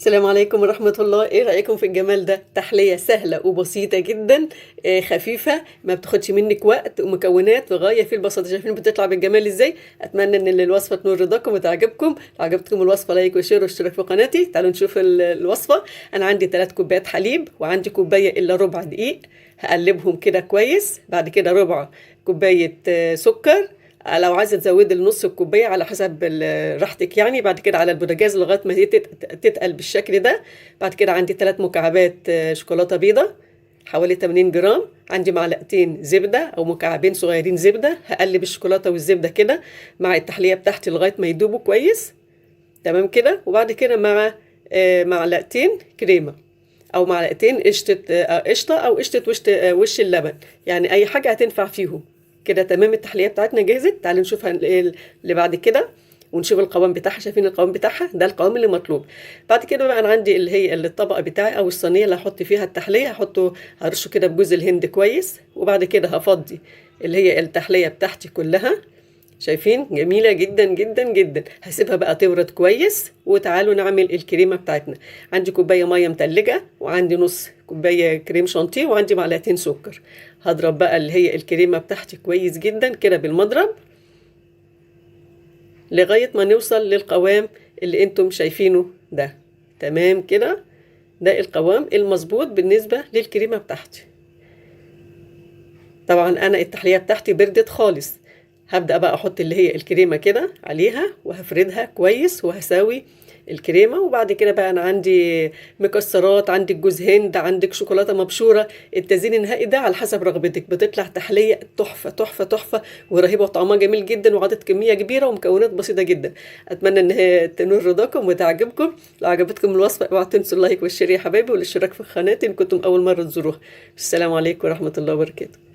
السلام عليكم ورحمة الله. ايه رأيكم في الجمال ده؟ تحلية سهلة وبسيطة جدا، خفيفة، ما بتاخدش منك وقت، ومكونات غاية في البساطة. شايفين بتطلع بالجمال ازاي؟ اتمنى ان الوصفة تنور رضاكم وتعجبكم. لو عجبتكم الوصفة لايك وشير واشتراك في قناتي. تعالوا نشوف الوصفة. انا عندي 3 كوبايات حليب، وعندي كوباية الا ربع دقيق. هقلبهم كده كويس. بعد كده ربع كوباية سكر. لو عايزه تزودي النص الكوبايه على حسب راحتك يعني. بعد كده على البوتاجاز لغايه ما هي تتقل بالشكل ده. بعد كده عندي 3 مكعبات شوكولاته بيضه حوالي 80 جرام. عندي معلقتين زبده او مكعبين صغيرين زبده. هقلب الشوكولاته والزبده كده مع التحليه بتاعتي لغايه ما يدوبوا كويس. تمام كده. وبعد كده مع معلقتين كريمه، او معلقتين قشطه او قشطه وش اللبن. يعني اي حاجه هتنفع فيهم. كده تمام. التحليه بتاعتنا جهزت. تعالوا نشوف اللي بعد كده ونشوف القوام بتاعها. شايفين القوام بتاعها؟ ده القوام اللي مطلوب. بعد كده بقى انا عندي اللي هي الطبق بتاعي او الصينيه اللي هحط فيها التحليه. هرشه كده بجوز الهند كويس. وبعد كده هفضي اللي هي التحليه بتاعتي كلها. شايفين؟ جميلة جدا جدا جدا. هسيبها بقى تبرد كويس. وتعالوا نعمل الكريمة بتاعتنا. عندي كوباية مية متلجة، وعندي نص كوباية كريم شانتيه، وعندي معلقتين سكر. هضرب بقى اللي هي الكريمة بتاعتي كويس جدا كده بالمضرب لغاية ما نوصل للقوام اللي انتم شايفينه ده. تمام كده. ده القوام المظبوط بالنسبة للكريمة بتاعتي. طبعا انا التحلية بتاعتي بردت خالص. هبدأ بقى احط اللي هي الكريمة كده عليها، وهفردها كويس، وهساوي الكريمة. وبعد كده بقى انا عندي مكسرات، عندك جوز هند، عندك شوكولاتة مبشورة. التزيين النهائي ده على حسب رغبتك. بتطلع تحلية تحفة تحفة تحفة ورهيبة، وطعمها جميل جدا، وعدد كمية كبيرة، ومكونات بسيطة جدا. اتمنى ان هي تنور رضاكم وتعجبكم. لو عجبتكم الوصفة اوعوا تنسوا اللايك والشير يا حبايبي، والاشتراك في قناتي ان كنتم اول مرة تزوروها. السلام عليكم ورحمة الله وبركاته.